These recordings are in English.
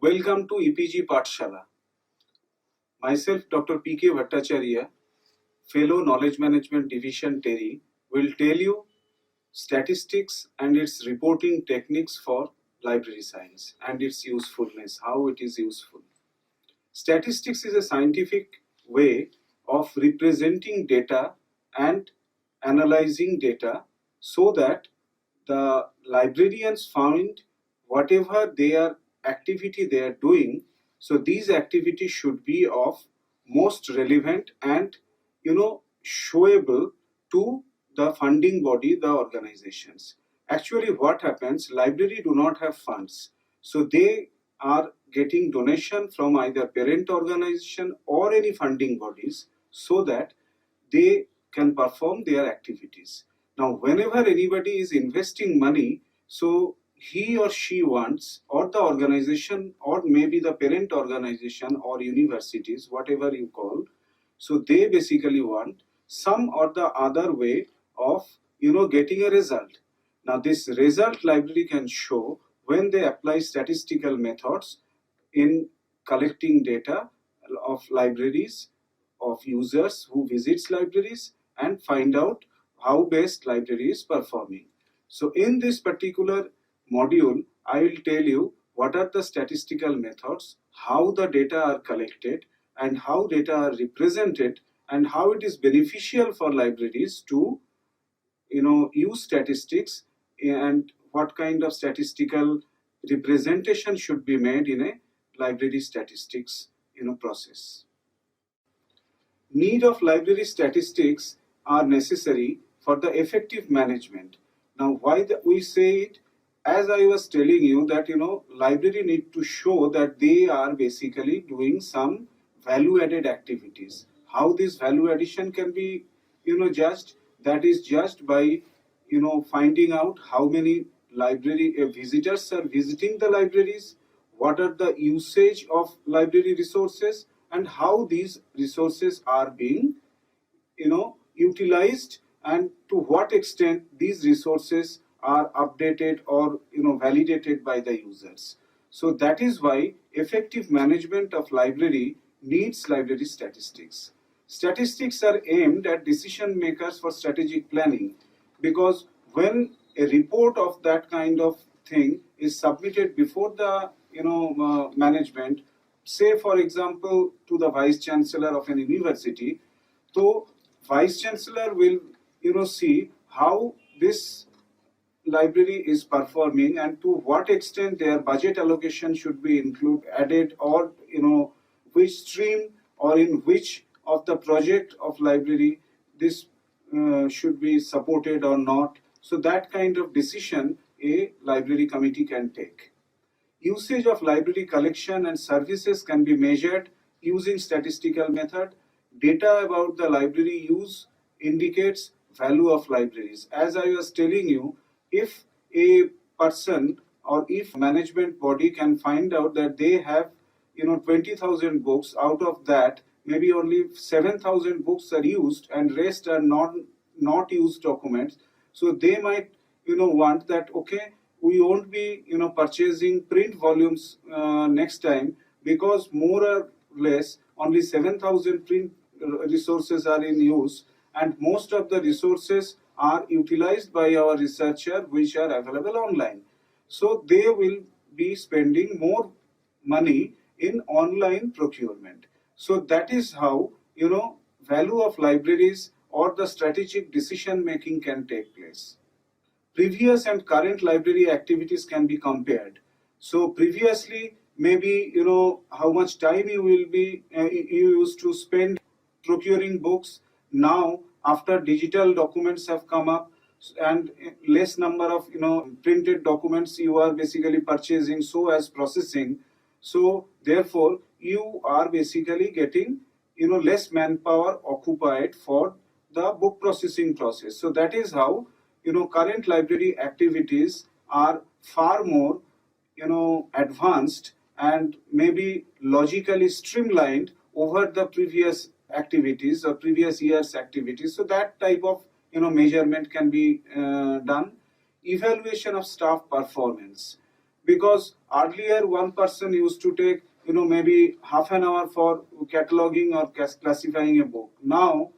Welcome to EPG Pathshala. Myself, Dr. P.K. Bhattacharya, Fellow Knowledge Management Division TERI, will tell you statistics and its reporting techniques for library science and its usefulness, how it is useful. Statistics is a scientific way of representing data and analyzing data so that the librarians find whatever their activity they are doing, so these activities should be of most relevant and showable to the funding body, the organizations. Actually what happens, library do not have funds, so they are getting donation from either parent organization or any funding bodies so that they can perform their activities. Now whenever anybody is investing money, so he or she wants, or the organization or maybe the parent organization or universities, whatever you call, so they basically want some or the other way of getting a result. Now this result library can show when they apply statistical methods in collecting data of libraries, of users who visits libraries, and find out how best library is performing. So in this particular module, I will tell you what are the statistical methods, how the data are collected, and how data are represented, and how it is beneficial for libraries to use statistics, and what kind of statistical representation should be made in a library statistics process. Need of library statistics are necessary for the effective management. Now why we say it, as I was telling you that library need to show that they are basically doing some value added activities. How this value addition can be judged, that is judged by finding out how many library visitors are visiting the libraries, what are the usage of library resources, and how these resources are being utilized, and to what extent these resources are updated or validated by the users. So that is why effective management of library needs library statistics. Statistics are aimed at decision makers for strategic planning, because when a report of that kind of thing is submitted before the management, say for example to the vice chancellor of an university, so vice chancellor will see how this library is performing and to what extent their budget allocation should be added, or which stream or in which of the project of library this should be supported or not. So that kind of decision a library committee can take. Usage of library collection and services can be measured using statistical method. Data about the library use indicates value of libraries. As I was telling you, if a person or if management body can find out that they have 20,000 books, out of that maybe only 7,000 books are used and rest are not used documents, so they might want that, okay, we won't be purchasing print volumes next time, because more or less only 7,000 print resources are in use, and most of the resources are utilized by our researcher which are available online. So they will be spending more money in online procurement. So that is how value of libraries or the strategic decision making can take place. Previous and current library activities can be compared. So previously, maybe how much time you will be you used to spend procuring books. Now after digital documents have come up and less number of printed documents you are basically purchasing so as processing, so therefore you are basically getting less manpower occupied for the book processing process. So that is how current library activities are far more advanced and maybe logically streamlined over the previous activities or previous year's activities. So that type of measurement can be done. Evaluation of staff performance. because earlier one person used to take maybe half an hour for cataloging or classifying a book. Now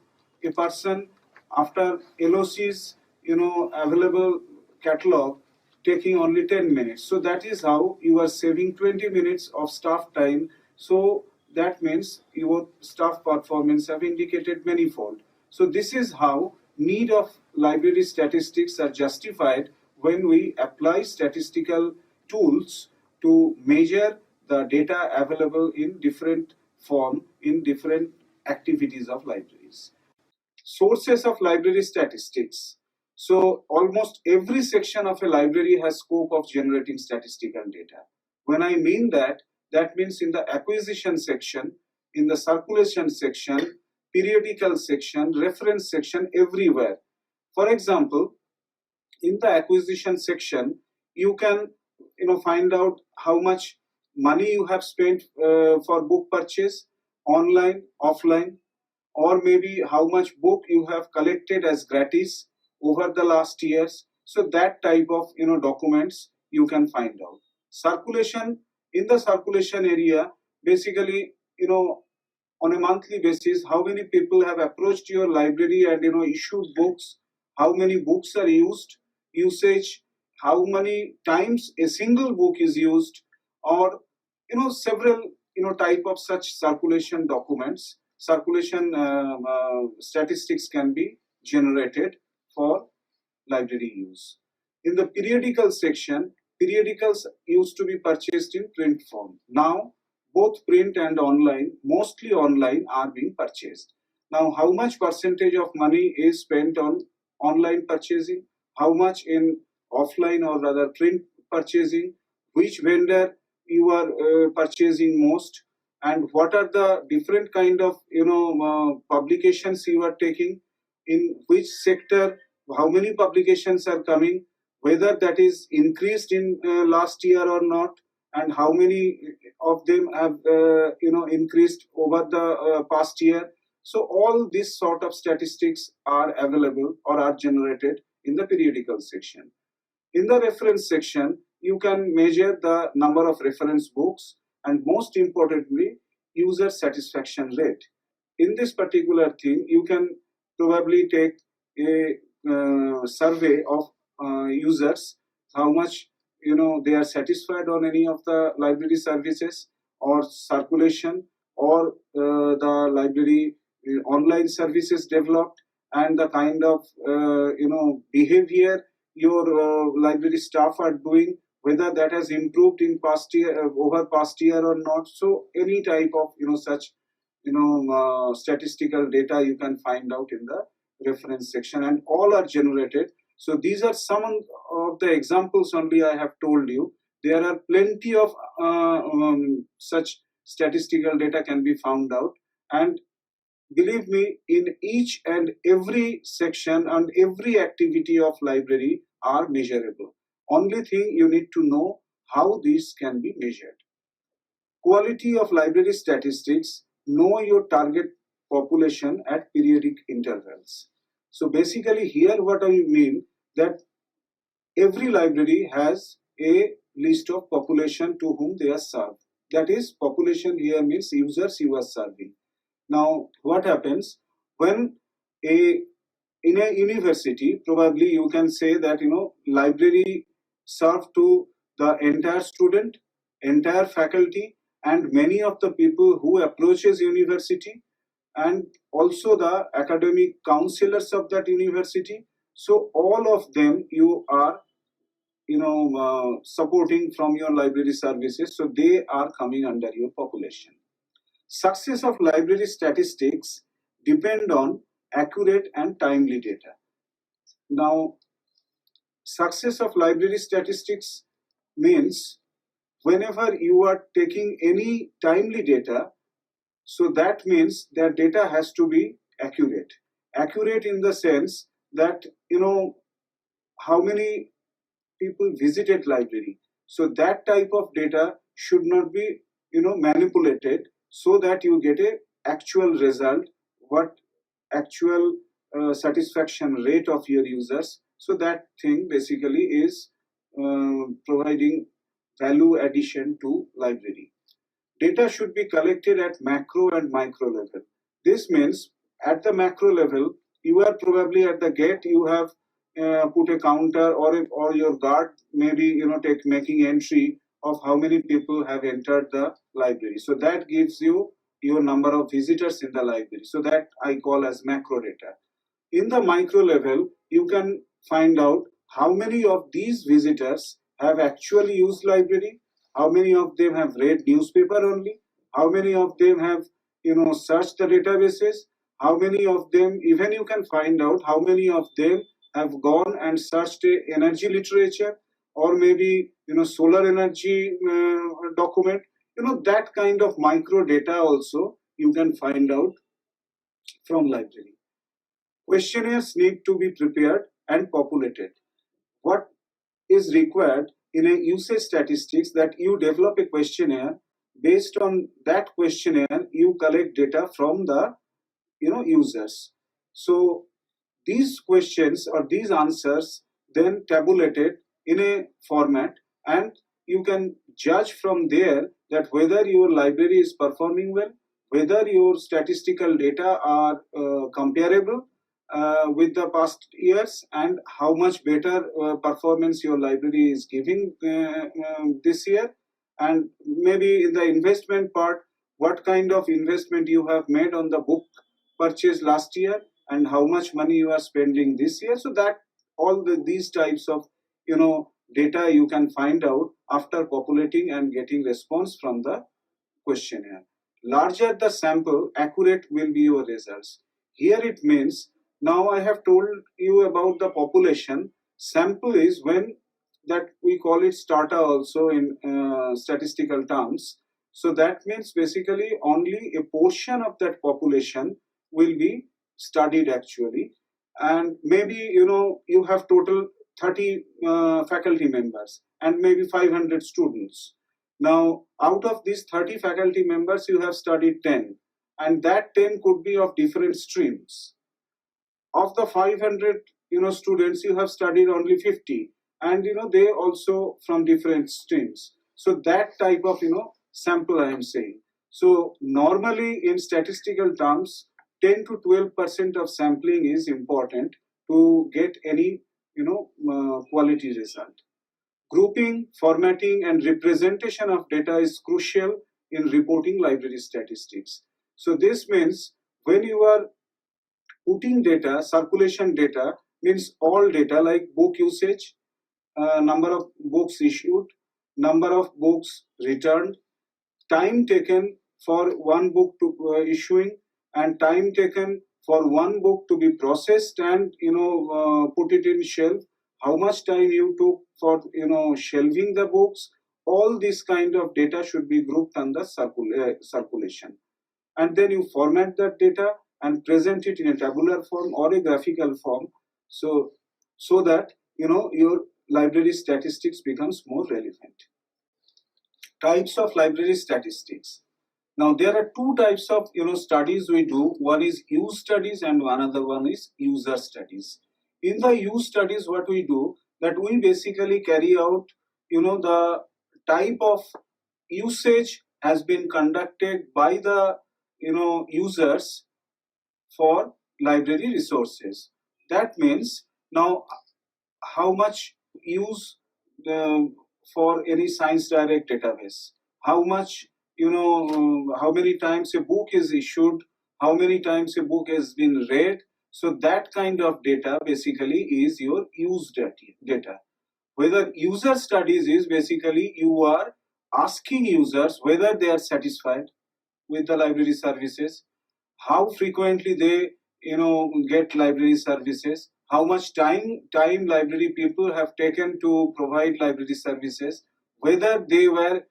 a person, after LOC's available catalog, taking only 10 minutes. So that is how you are saving 20 minutes of staff time. So that means your staff performance have indicated manifold. So this is how need of library statistics are justified when we apply statistical tools to measure the data available in different form in different activities of libraries. Sources of library statistics. So almost every section of a library has scope of generating statistical data. When I mean that, that means in the acquisition section, in the circulation section, periodical section, reference section, everywhere. For example, in the acquisition section, you can find out how much money you have spent for book purchase, online, offline, or maybe how much book you have collected as gratis over the last years. So that type of documents you can find out. Circulation, in the circulation area, basically on a monthly basis, how many people have approached your library and issued books, how many books are usage, how many times a single book is used, or several type of such circulation documents, circulation statistics can be generated for library use. In the periodical section, periodicals used to be purchased in print form. Now both print and online, mostly online, are being purchased. Now how much percentage of money is spent on online purchasing, how much in offline or rather print purchasing, which vendor you are purchasing most, and what are the different kind of publications you are taking, in which sector, how many publications are coming, whether that is increased in last year or not, and how many of them have increased over the past year. So all these sort of statistics are available or are generated in the periodical section. In the reference section, you can measure the number of reference books and most importantly, user satisfaction rate. In this particular thing, you can probably take a survey of users, how much they are satisfied on any of the library services or circulation or the library online services developed, and the kind of behavior your library staff are doing, whether that has improved in past year over past year or not. So any type of such statistical data you can find out in the reference section, and all are generated. So these are some of the examples only I have told you. There are plenty of such statistical data can be found out, and believe me, in each and every section and every activity of library are measurable. Only thing you need to know how these can be measured. Quality of library statistics: know your target population at periodic intervals. So basically here what I mean, that every library has a list of population to whom they are served. That is, population here means users you are serving. Now what happens when in a university, probably you can say that library serve to the entire student, entire faculty, and many of the people who approaches university, and also the academic counselors of that university. So all of them you are supporting from your library services, so they are coming under your population. Success of library statistics depend on accurate and timely data. Now, success of library statistics means whenever you are taking any timely data, so that means that data has to be accurate. Accurate in the sense that how many people visited library. So that type of data should not be manipulated, so that you get a actual result, what actual satisfaction rate of your users. So that thing basically is providing value addition to library. Data should be collected at macro and micro level. This means at the macro level, you are probably at the gate, you have put a counter, or your guard maybe making entry of how many people have entered the library. So that gives you your number of visitors in the library. So that I call as macro data. In the micro level, you can find out how many of these visitors have actually used library, how many of them have read newspaper only, how many of them have searched the databases, how many of them, even you can find out how many of them have gone and searched energy literature, or maybe solar energy document. That kind of micro data also you can find out from library. Questionnaires need to be prepared and populated. What is required in a usage statistics, that you develop a questionnaire. Based on that questionnaire, you collect data from the users. So these questions or these answers then tabulated in a format, and you can judge from there that whether your library is performing well, whether your statistical data are comparable with the past years, and how much better performance your library is giving this year. And maybe in the investment part, what kind of investment you have made on the book purchase last year, and how much money you are spending this year. So that these types of data you can find out after populating and getting response from the questionnaire. Larger the sample, accurate will be your results. Here it means, now I have told you about the population. Sample is when, that we call it strata also in statistical terms. So that means basically only a portion of that population will be studied actually. And maybe you have total 30 faculty members and maybe 500 students. Now, out of these 30 faculty members, you have studied 10, and that 10 could be of different streams. Of the 500 students, you have studied only 50, and they also from different streams. So that type of sample I am saying. So normally in statistical terms, 10 to 12% of sampling is important to get any quality result. Grouping, formatting, and representation of data is crucial in reporting library statistics. So this means when you are putting data, circulation data means all data like book usage, number of books issued, number of books returned, time taken for one book to issuing, and time taken for one book to be processed and put it in shelf, how much time you took for shelving the books. All this kind of data should be grouped under circulation, and then you format that data and present it in a tabular form or a graphical form, so that your library statistics becomes more relevant. Types of library statistics. Now there are two types of studies we do. One is use studies and another one is user studies. In the use studies, what we do, that we basically carry out the type of usage has been conducted by the users for library resources. That means now how much use for any science direct database, how much how many times a book is issued, how many times a book has been read. So that kind of data basically is your use data. Whether user studies is basically you are asking users whether they are satisfied with the library services, how frequently they get library services, how much time library people have taken to provide library services, whether they were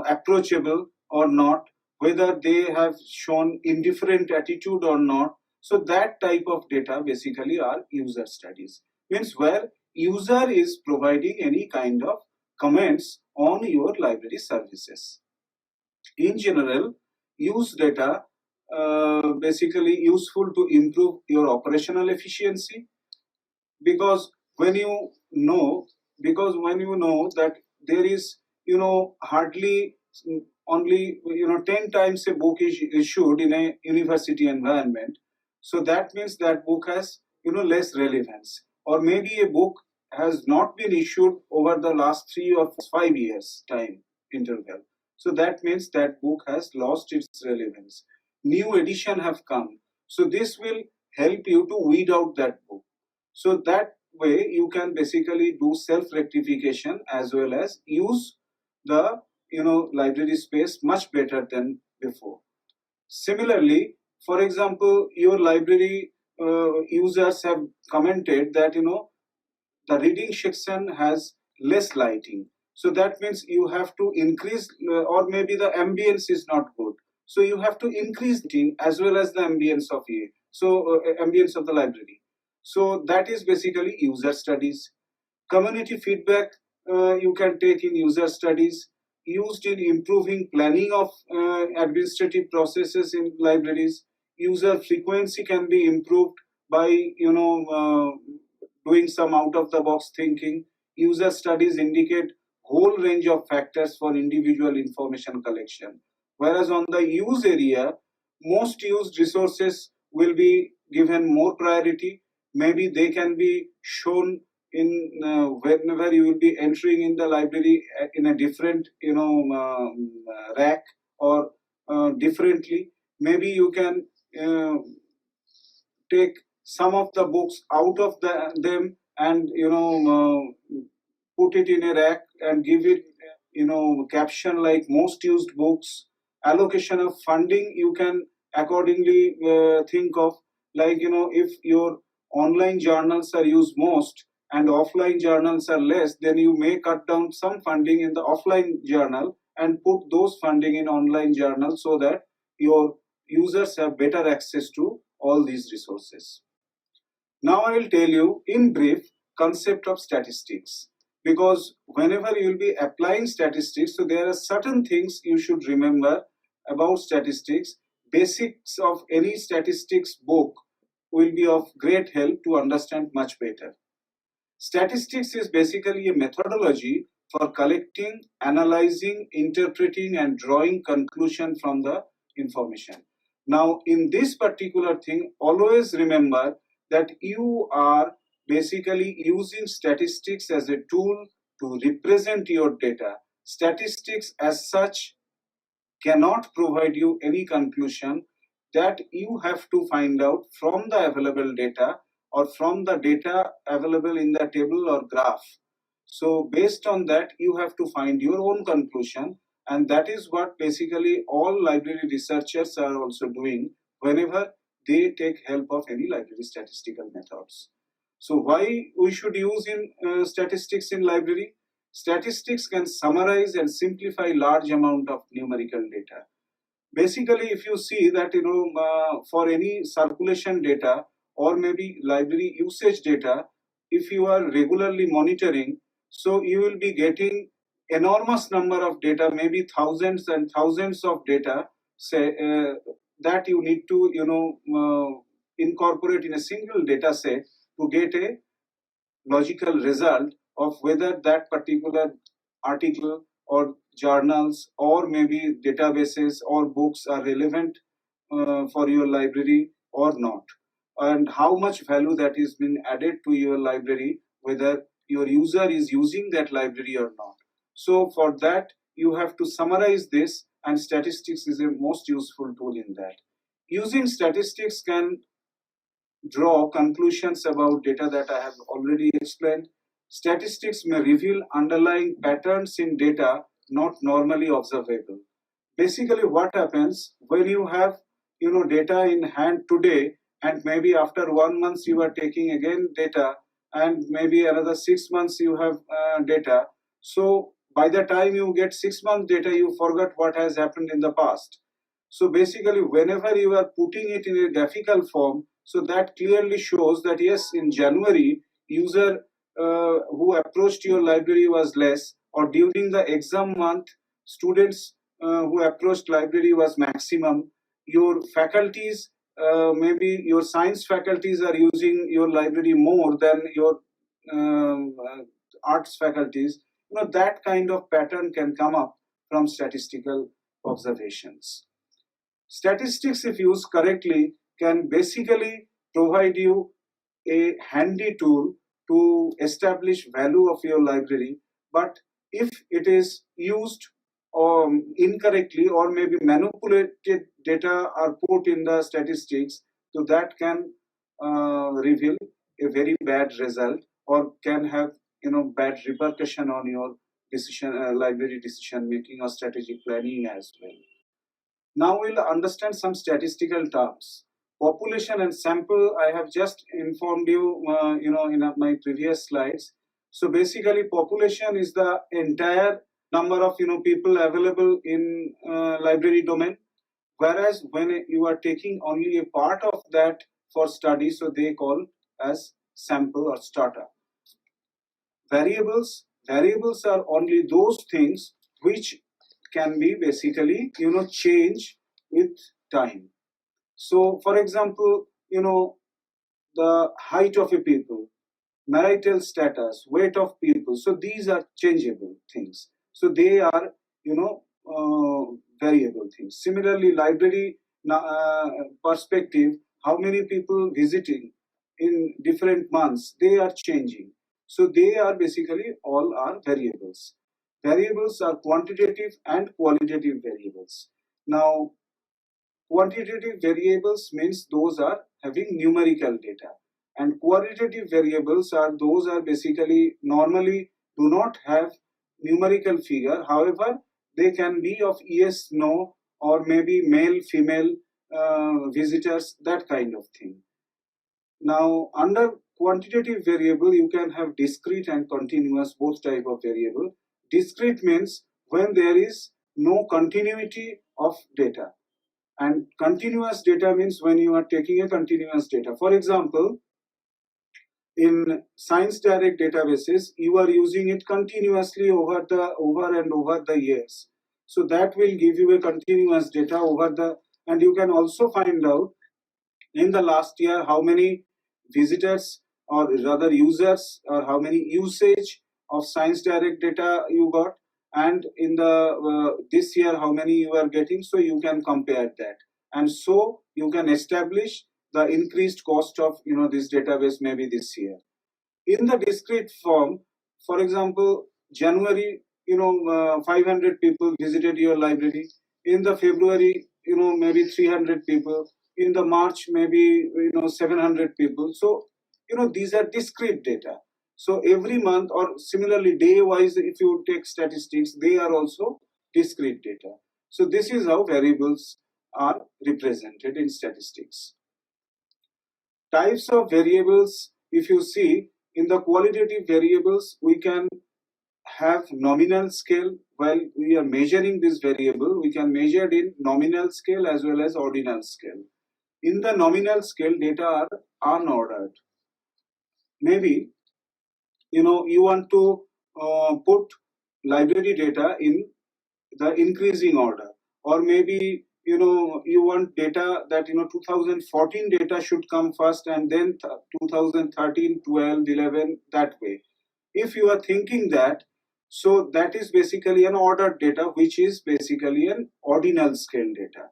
approachable or not, whether they have shown indifferent attitude or not. So that type of data basically are user studies, means where user is providing any kind of comments on your library services. In general, use data basically useful to improve your operational efficiency, because when you know that there is, hardly only, 10 times a book is issued in a university environment. So that means that book has, less relevance, or maybe a book has not been issued over the last 3 or 5 years time interval. So that means that book has lost its relevance. New edition have come. So this will help you to weed out that book. So that way you can basically do self rectification as well as use the, library space much better than before. Similarly, for example, your library users have commented that, the reading section has less lighting. So that means you have to increase, or maybe the ambience is not good. So you have to increase lighting as well as the ambience of ambience of the library. So that is basically user studies. Community feedback you can take in user studies, used in improving planning of administrative processes in libraries. User frequency can be improved by, doing some out of the box thinking. User studies indicate whole range of factors for individual information collection. Whereas on the use area, most used resources will be given more priority. Maybe they can be shown in whenever you will be entering in the library in a different, rack, or differently. Maybe you can uh, take some of the books out of them, and, put it in a rack and give it, caption like most used books. Allocation of funding you can accordingly think of, like, if your online journals are used most and offline journals are less, then you may cut down some funding in the offline journal and put those funding in online journal, so that your users have better access to all these resources. Now I will tell you in brief concept of statistics, because whenever you will be applying statistics, so there are certain things you should remember about statistics. Basics of any statistics book will be of great help to understand much better. Statistics is basically a methodology for collecting, analyzing, interpreting, and drawing conclusion from the information. Now, in this particular thing, always remember that you are basically using statistics as a tool to represent your data. Statistics as such cannot provide you any conclusion, that you have to find out from the available data, or from the data available in the table or graph. So based on that, you have to find your own conclusion, and that is what basically all library researchers are also doing whenever they take help of any library statistical methods. So why we should use in statistics in library? Statistics can summarize and simplify large amount of numerical data. Basically, if you see that, for any circulation data or maybe library usage data, if you are regularly monitoring, so you will be getting enormous number of data, maybe thousands and thousands of data, say, that you need to, incorporate in a single data set to get a logical result of whether that particular article or journals or maybe databases or books are relevant for your library or not, and how much value that is being added to your library, whether your user is using that library or not. So for that, you have to summarize this, and statistics is a most useful tool in that. Using statistics can draw conclusions about data that I have already explained. Statistics may reveal underlying patterns in data not normally observable. Basically, what happens when you have, data in hand today, and maybe after 1 month you are taking again data, and maybe another 6 months you have data. So by the time you get 6 months data, you forgot what has happened in the past. So basically, whenever you are putting it in a graphical form, so that clearly shows that yes, in January, user who approached your library was less, or during the exam month, students who approached library was maximum. Your faculties, maybe your science faculties are using your library more than your arts faculties. that kind of pattern can come up from statistical observations. Statistics, if used correctly, can basically provide you a handy tool to establish value of your library, but if it is used incorrectly, or maybe manipulated data are put in the statistics, so that can reveal a very bad result, or can have bad repercussion on your decision library decision making or strategic planning as well. Now we'll understand some statistical terms. Population and sample, I have just informed you, in my previous slides. So basically, population is the entire number of people available in library domain. Whereas when you are taking only a part of that for study, so they call as sample or strata. Variables are only those things which can be basically change with time. So for example, the height of a people, marital status, weight of people, so these are changeable things, so they are variable things. Similarly, library perspective, how many people visiting in different months, they are changing, so they are basically all are variables. Variables are quantitative and qualitative variables. Now, quantitative variables means those are having numerical data, and qualitative variables are those are basically normally do not have numerical figure. However, they can be of yes, no, or maybe male, female visitors, that kind of thing. Now, under quantitative variable, you can have discrete and continuous, both type of variable. Discrete means when there is no continuity of data, and continuous data means when you are taking a continuous data. For example, in Science Direct databases, you are using it continuously over and over the years. So that will give you a continuous data over the, and you can also find out in the last year how many visitors or rather users, or how many usage of Science Direct data you got, and in the this year how many you are getting, so you can compare that, and so you can establish the increased cost of this database maybe this year. In the discrete form, for example, January 500 people visited your library. In the February maybe 300 people. In the March maybe 700 people. So these are discrete data. So every month, or similarly day wise, if you take statistics, they are also discrete data. So this is how variables are represented in statistics. Types of variables, if you see, in the qualitative variables, we can have nominal scale. While we are measuring this variable, we can measure it in nominal scale as well as ordinal scale. In the nominal scale, data are unordered. Maybe you want to put library data in the increasing order, or maybe you want data that 2014 data should come first, and then 2013, 12, 11, that way. If you are thinking that, so that is basically an ordered data, which is basically an ordinal scale data.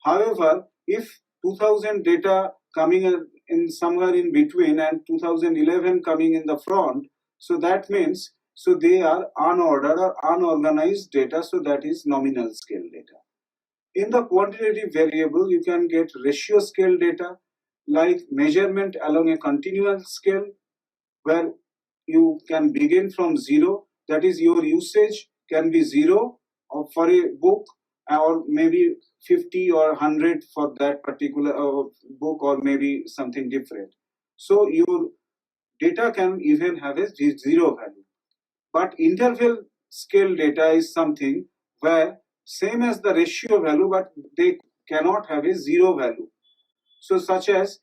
However, if 2000 data coming in somewhere in between and 2011 coming in the front, so that means so they are unordered or unorganized data, so that is nominal scale data. In the quantitative variable, you can get ratio scale data, like measurement along a continuous scale, where you can begin from zero, that is your usage can be zero for a book, or maybe 50 or 100 for that particular book, or maybe something different. So your data can even have a zero value. But interval scale data is something where same as the ratio value, but they cannot have a zero value. So such as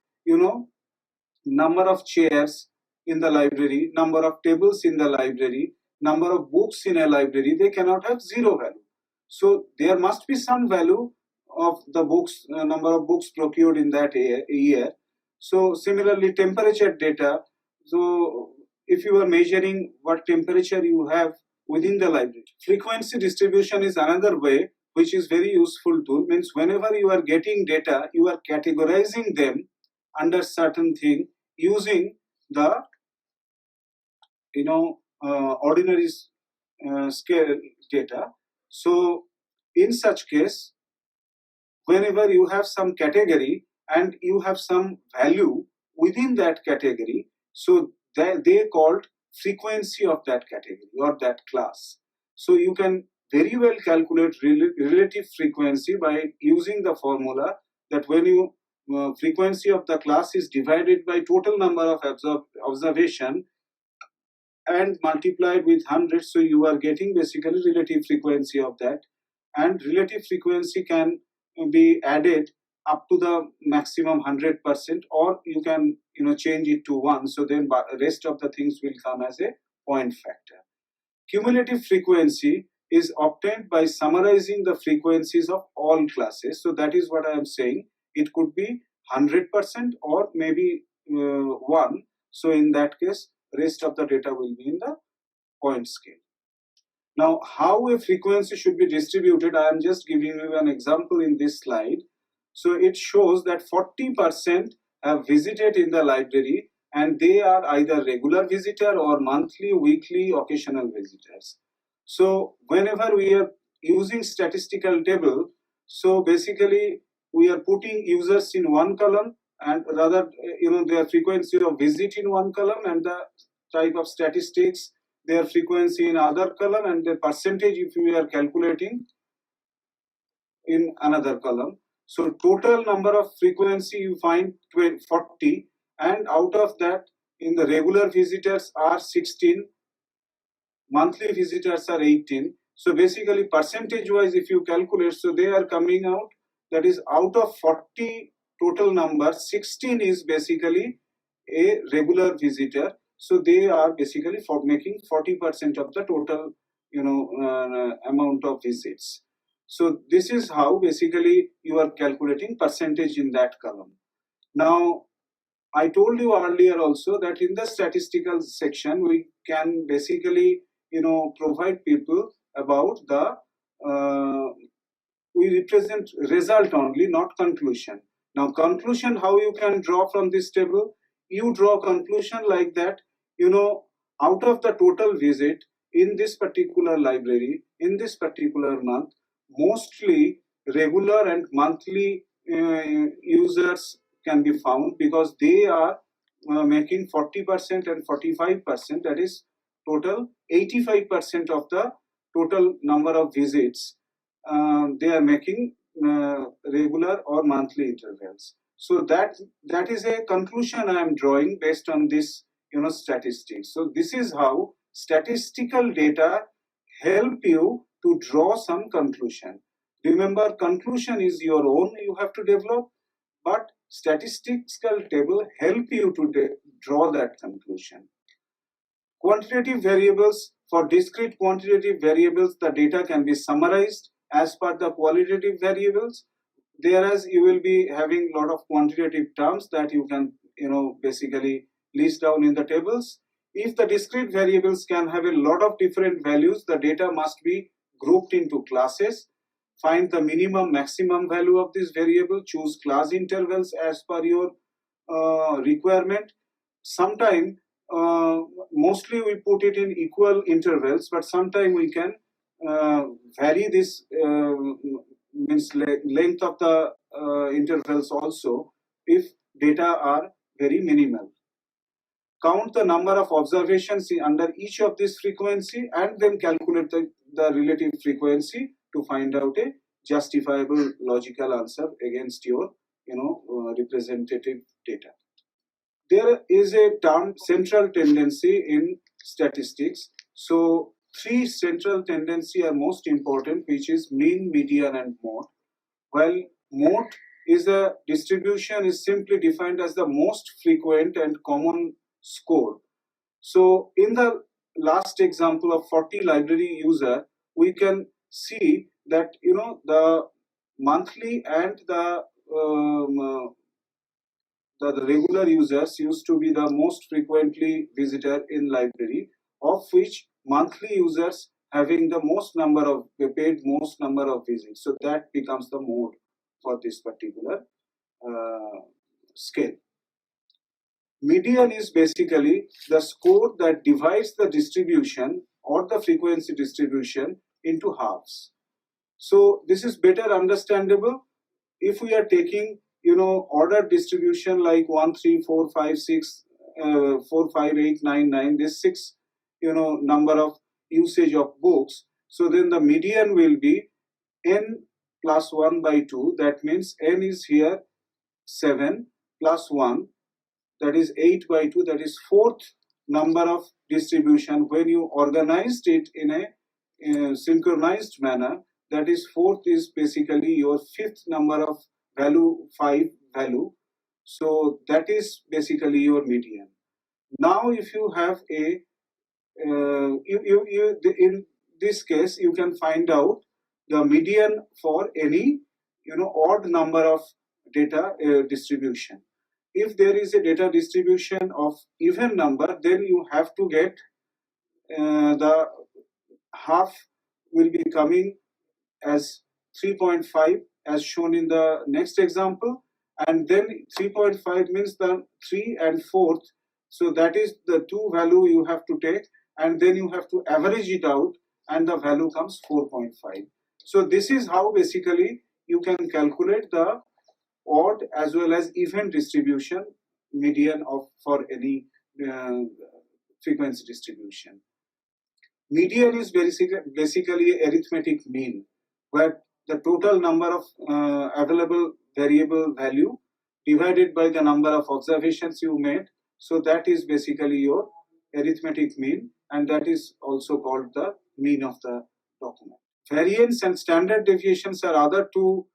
number of chairs in the library, number of tables in the library, number of books in a library, they cannot have zero value. So there must be some value of the books, number of books procured in that year. So similarly, temperature data. So if you are measuring what temperature you have within the library. Frequency distribution is another way which is very useful tool. Means whenever you are getting data, you are categorizing them under certain thing using the ordinary scale data. So in such case, whenever you have some category and you have some value within that category, so they called frequency of that category or that class. So you can very well calculate relative frequency by using the formula that when you frequency of the class is divided by total number of observation and multiplied with 100, so you are getting basically relative frequency of that, and relative frequency can be added up to the maximum 100%, or you can change it to 1, so then rest of the things will come as a point factor. Cumulative frequency is obtained by summarizing the frequencies of all classes. So that is what I am saying. It could be 100% or maybe 1. So in that case, rest of the data will be in the point scale. Now, how a frequency should be distributed, I am just giving you an example in this slide. So it shows that 40% have visited in the library, and they are either regular visitor or monthly, weekly, occasional visitors. So whenever we are using statistical table, so basically we are putting users in one column, and rather their frequency of visit in one column, and the type of statistics, their frequency in other column, and the percentage if we are calculating in another column. So total number of frequency you find 40, and out of that in the regular visitors are 16, monthly visitors are 18. So basically percentage wise if you calculate, so they are coming out, that is out of 40 total number, 16 is basically a regular visitor. So they are basically for making 40% of the total amount of visits. So this is how basically you are calculating percentage in that column. Now I told you earlier also that in the statistical section we can basically provide people about the we represent result only, not conclusion. Now conclusion, how you can draw from this table? You draw conclusion like that, out of the total visit in this particular library, in this particular month, mostly regular and monthly users can be found, because they are making 40% and 45%, that is total 85% of the total number of visits. They are making regular or monthly intervals. So that is a conclusion I am drawing based on this statistics. So this is how statistical data help you to draw some conclusion. Remember, conclusion is your own, you have to develop, but statistical table help you to draw that conclusion. Quantitative variables, for discrete quantitative variables, the data can be summarized as per the qualitative variables, whereas you will be having a lot of quantitative terms that you can basically list down in the tables. If the discrete variables can have a lot of different values, the data must be grouped into classes. Find the minimum maximum value of this variable, choose class intervals as per your requirement. Sometime mostly we put it in equal intervals, but sometime we can vary this means length of the intervals also if data are very minimal. Count the number of observations under each of this frequency, and then calculate the relative frequency to find out a justifiable logical answer against your representative data. There is a term central tendency in statistics. So three central tendency are most important, which is mean, median, and mode. While mode is a distribution is simply defined as the most frequent and common score. So in the last example of 40 library user, we can see that the monthly and the regular users used to be the most frequently visitor in library, of which monthly users having the most number of paid most number of visits. So that becomes the mode for this particular scale. Median is basically the score that divides the distribution or the frequency distribution into halves. So this is better understandable if we are taking, order distribution like 1 3 4 5 6 4 5 8 9 9, this 6 number of usage of books. So then the median will be n plus 1 by 2. That means n is here 7 plus 1, that is 8 by 2, that is fourth number of distribution. When you organized it in a synchronized manner, that is fourth is basically your fifth number of value, 5 value. So that is basically your median. Now if you have a in this case you can find out the median for any odd number of data distribution. If there is a data distribution of even number, then you have to get the half will be coming as 3.5 as shown in the next example, and then 3.5 means the 3 and 4th. So that is the two value you have to take, and then you have to average it out, and the value comes 4.5. So this is how basically you can calculate the odd as well as even distribution median of for any frequency distribution. Median is basically arithmetic mean, where the total number of available variable value divided by the number of observations you made. So that is basically your arithmetic mean, and that is also called the mean of the document. Variance and standard deviations are other two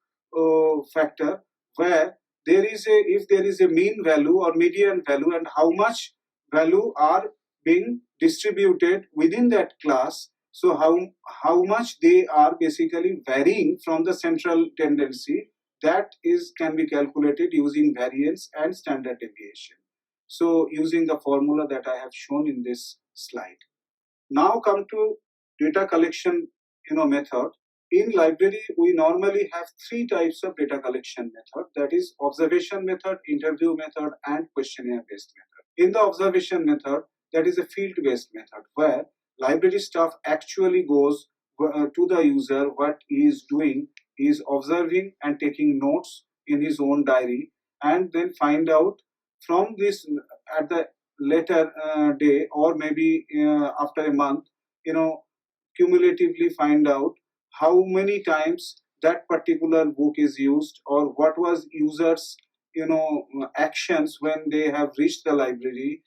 factor, where if there is a mean value or median value, and how much value are being distributed within that class. So how much they are basically varying from the central tendency, that can be calculated using variance and standard deviation. So using the formula that I have shown in this slide. Now come to data collection method. In library, we normally have three types of data collection method, that is observation method, interview method, and questionnaire based method. In the observation method, that is a field based method, where library staff actually goes to the user. What he is doing is observing and taking notes in his own diary, and then find out from this at the later day, or maybe after a month, cumulatively find out how many times that particular book is used, or what was users actions when they have reached the library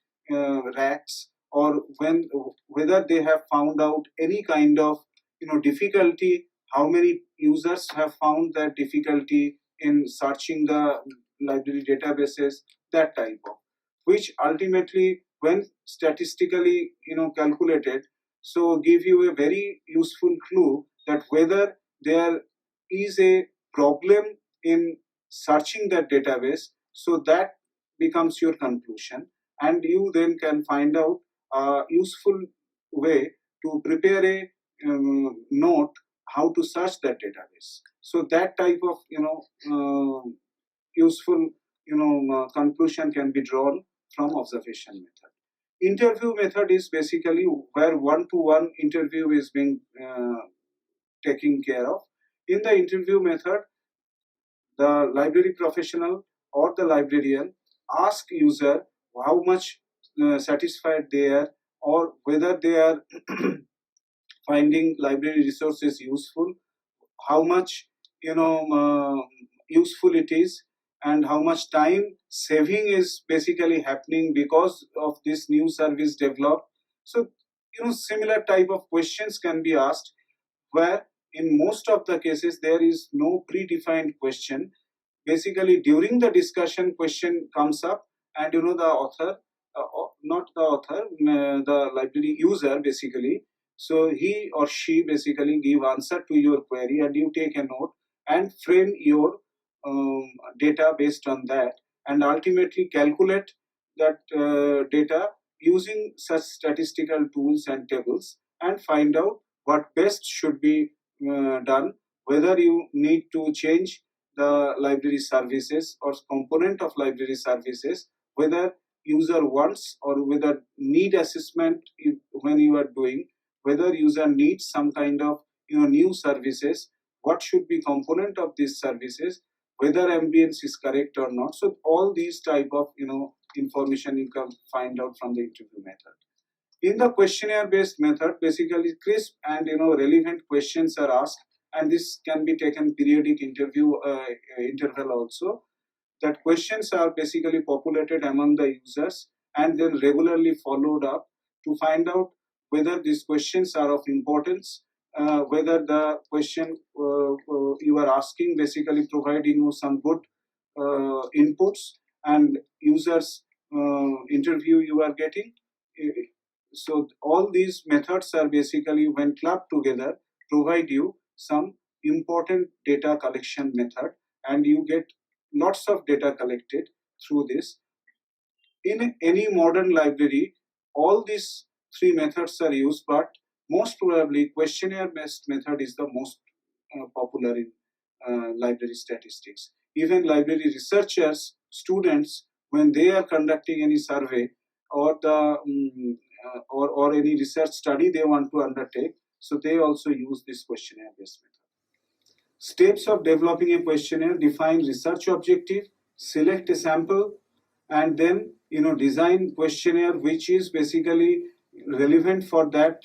racks, or whether they have found out any kind of difficulty, how many users have found that difficulty in searching the library databases, that type of, which ultimately when statistically calculated, so give you a very useful clue that whether there is a problem in searching that database. So that becomes your conclusion, and you then can find out a useful way to prepare a note how to search that database. So that type of useful conclusion can be drawn from observation method. Interview method is basically where one-to-one interview is being taken care of. In the interview method, the library professional or the librarian ask user how much satisfied they are, or whether they are finding library resources useful, how much useful it is, and how much time saving is basically happening because of this new service developed. So similar type of questions can be asked, where in most of the cases there is no predefined question. Basically during the discussion, question comes up, and the author not the author, the library user basically, so he or she basically give answer to your query, and you take a note and frame your data based on that, and ultimately calculate that data using such statistical tools and tables, and find out what best should be done, whether you need to change the library services or component of library services, whether user wants or whether need assessment when you are doing, whether user needs some kind of new services, what should be component of these services, whether ambience is correct or not. So all these type of information you can find out from the interview method. In the questionnaire based method, basically crisp and relevant questions are asked, and this can be taken periodic interval also. That questions are basically populated among the users and then regularly followed up to find out whether these questions are of importance, whether the question you are asking basically providing you some good inputs and users interview you are getting. So all these methods are basically, when clubbed together, provide you some important data collection method, and you get lots of data collected through this. In any modern library, all these three methods are used, but most probably questionnaire based method is the most popular in library statistics. Even library researchers, students, when they are conducting any survey or or any research study they want to undertake, so they also use this questionnaire based method. Steps of developing a questionnaire: define research objective, select a sample, and then design questionnaire which is basically relevant for that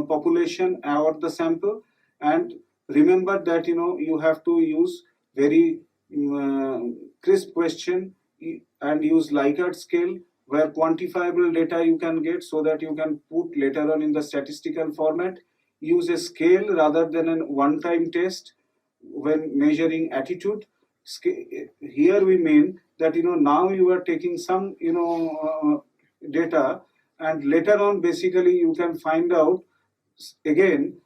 population or the sample. And remember that you have to use very crisp question and use Likert scale where quantifiable data you can get, so that you can put later on in the statistical format. Use a scale rather than a one-time test when measuring attitude. Here we mean that now you are taking some data, and later on basically you can find out again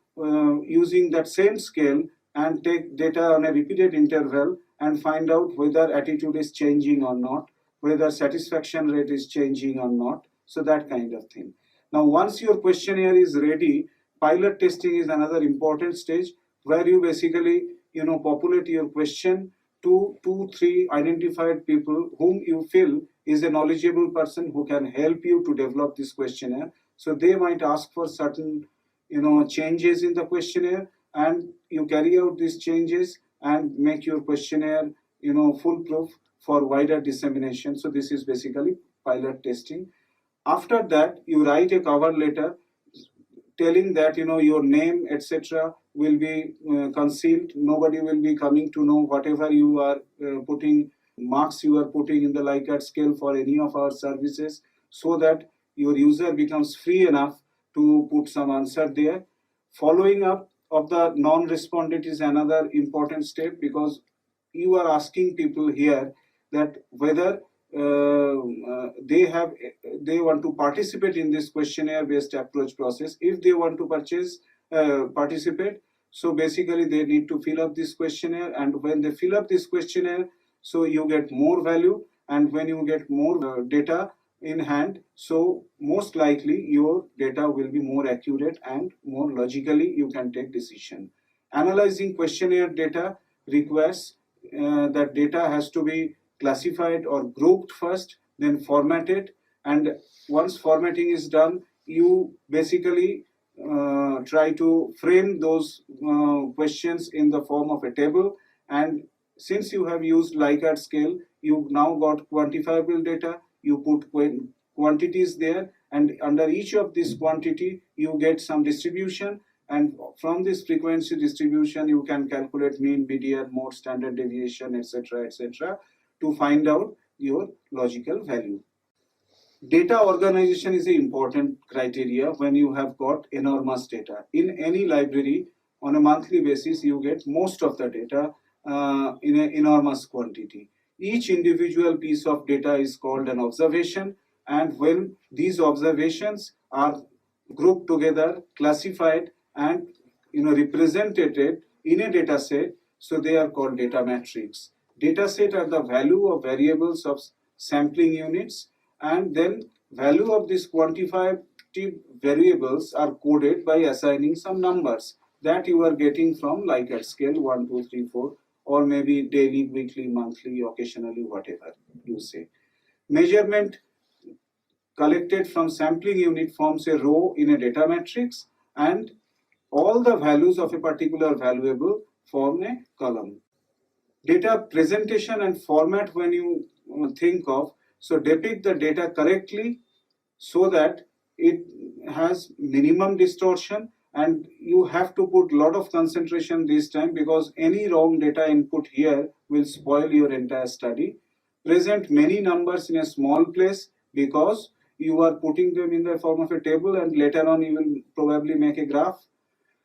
using that same scale and take data on a repeated interval and find out whether attitude is changing or not, whether satisfaction rate is changing or not. So that kind of thing. Now once your questionnaire is ready, pilot testing is another important stage where you basically populate your question to 2-3 identified people whom you feel is a knowledgeable person who can help you to develop this questionnaire. So they might ask for certain changes in the questionnaire, and you carry out these changes and make your questionnaire foolproof for wider dissemination. So this is basically pilot testing. After that, you write a cover letter telling that your name etc will be concealed. Nobody will be coming to know whatever you are putting, marks you are putting in the Likert scale for any of our services, so that your user becomes free enough to put some answer there. Following up of the non-respondent is another important step, because you are asking people here that whether they want to participate in this questionnaire based approach process. If they want to participate, so basically they need to fill up this questionnaire, and when they fill up this questionnaire, so you get more value, and when you get more data in hand, so most likely your data will be more accurate and more logically you can take decision. Analyzing questionnaire data requires that data has to be classified or grouped first, then formatted, and once formatting is done, you basically try to frame those questions in the form of a table. And since you have used Likert scale, you now got quantifiable data, you put quantities there, and under each of this quantity you get some distribution, and from this frequency distribution you can calculate mean, median, mode, standard deviation, etc., to find out your logical value. Data organization is an important criteria when you have got enormous data. In any library, on a monthly basis, you get most of the data in an enormous quantity. Each individual piece of data is called an observation, and when these observations are grouped together, classified, and represented in a data set, so they are called data matrix. Data set are the value of variables of sampling units, and then value of this quantified effective variables are coded by assigning some numbers that you are getting from Likert scale 1, 2, 3, 4, or maybe daily, weekly, monthly, occasionally, whatever you say. Measurement collected from sampling unit forms a row in a data matrix, and all the values of a particular valuable form a column. Data presentation and format, when you think of, so depict the data correctly so that it has minimum distortion, and you have to put lot of concentration this time because any wrong data input here will spoil your entire study. Present many numbers in a small place because you are putting them in the form of a table and later on you will probably make a graph.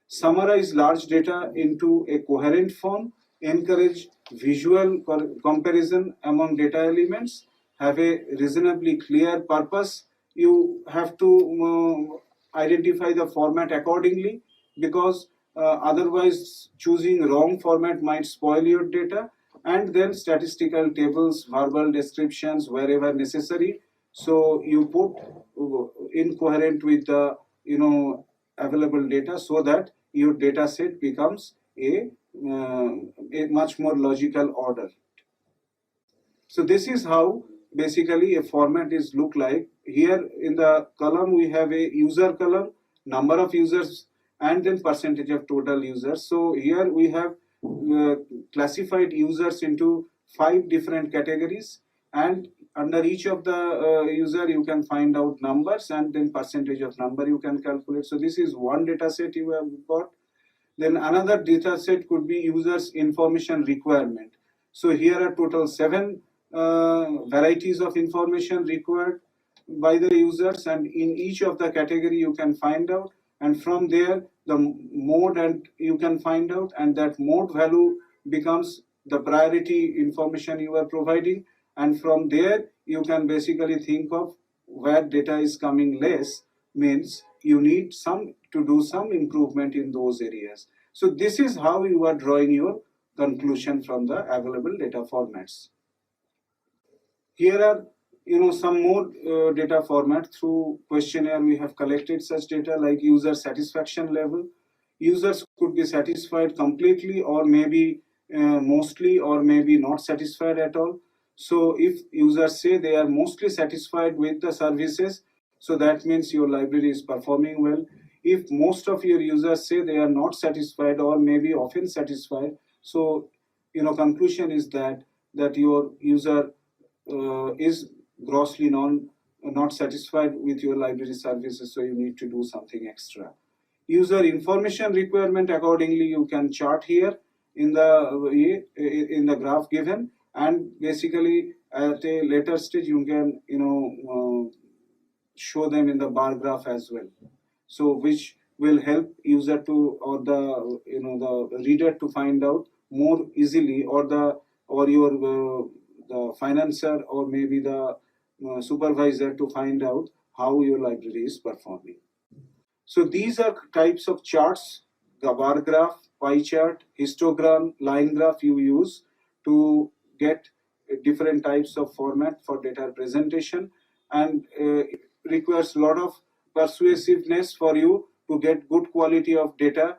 Summarize large data into a coherent form, encourage visual comparison among data elements, have a reasonably clear purpose. You have to identify the format accordingly because otherwise choosing wrong format might spoil your data. And then statistical tables, verbal descriptions wherever necessary. So you put incoherent with the available data so that your data set becomes a much more logical order. So this is how basically a format is look like. Here in the column we have a user column, number of users, and then percentage of total users. So here we have classified users into 5 different categories, and under each of the user you can find out numbers and then percentage of number you can calculate. So this is one data set you have got. Then another data set could be users information requirement. So here are total 7 varieties of information required by the users, and in each of the category you can find out, and from there the mode and you can find out, and that mode value becomes the priority information you are providing, and from there you can basically think of where data is coming less, means you need to do some improvement in those areas. So this is how you are drawing your conclusion from the available data formats. Here are some more data format. Through questionnaire we have collected such data like user satisfaction level. Users could be satisfied completely or maybe mostly or maybe not satisfied at all. So if users say they are mostly satisfied with the services, so that means your library is performing well. If most of your users say they are not satisfied or maybe often satisfied, so conclusion is that your user is grossly not satisfied with your library services, so you need to do something extra. User information requirement, accordingly you can chart here in the graph given, and basically at a later stage you can show them in the bar graph as well, so which will help user to, or the reader to find out more easily, or your the financer or maybe the supervisor to find out how your library is performing. So these are types of charts: the bar graph, pie chart, histogram, line graph you use to get different types of format for data presentation, and it requires a lot of persuasiveness for you to get good quality of data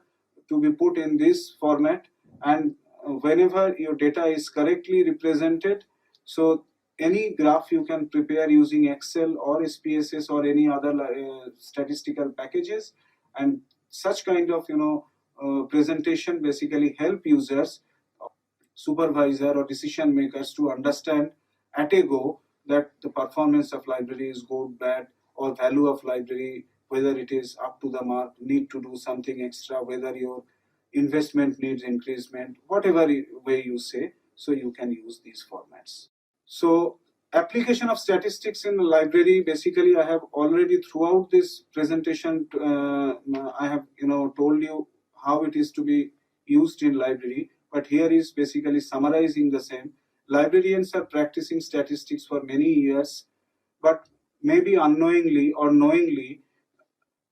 to be put in this format. And whenever your data is correctly represented, so any graph you can prepare using Excel or SPSS or any other statistical packages, and such kind of presentation basically help users, supervisor or decision makers to understand at a go that the performance of library is good, bad, or value of library, whether it is up to the mark, need to do something extra, whether your investment needs increasement, whatever way you say, so you can use these formats. So application of statistics in the library, basically I have already throughout this presentation I have told you how it is to be used in library, but here is basically summarizing the same. Librarians are practicing statistics for many years, but maybe unknowingly or knowingly,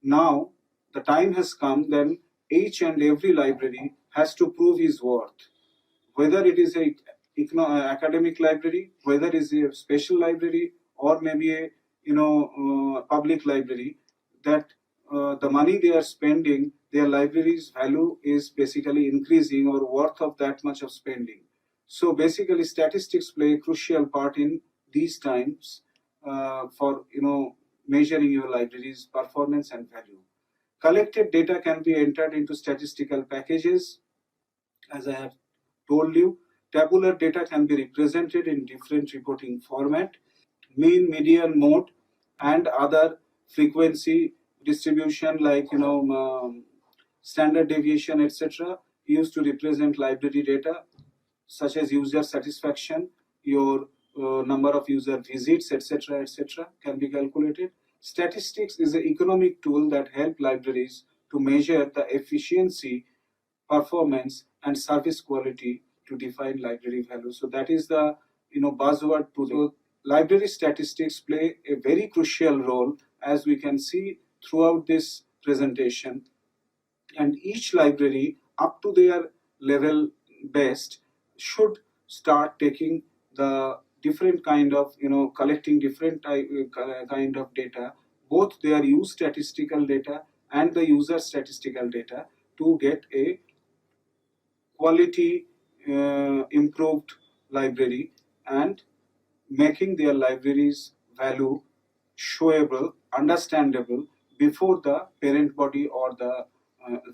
now the time has come then each and every library has to prove his worth, whether it is a academic library, whether it is a special library, or maybe a public library. that the money they are spending, their library's value is basically increasing or worth of that much of spending. So basically statistics play a crucial part in these times for measuring your library's performance and value. Collected data can be entered into statistical packages. As I have told you, tabular data can be represented in different reporting format. Mean, median, mode, and other frequency distribution like standard deviation, etc., used to represent library data such as user satisfaction, your number of user visits, etc., can be calculated. Statistics is an economic tool that helps libraries to measure the efficiency, performance, and service quality to define library value. So that is the buzzword today. So library statistics play a very crucial role, as we can see throughout this presentation, and each library up to their level best should start taking the different kind of collecting different kind of data, both their use statistical data and the user statistical data, to get a quality improved library and making their libraries value showable, understandable before the parent body or the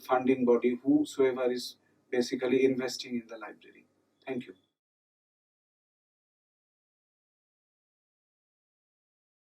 funding body, whosoever is basically investing in the library. Thank you.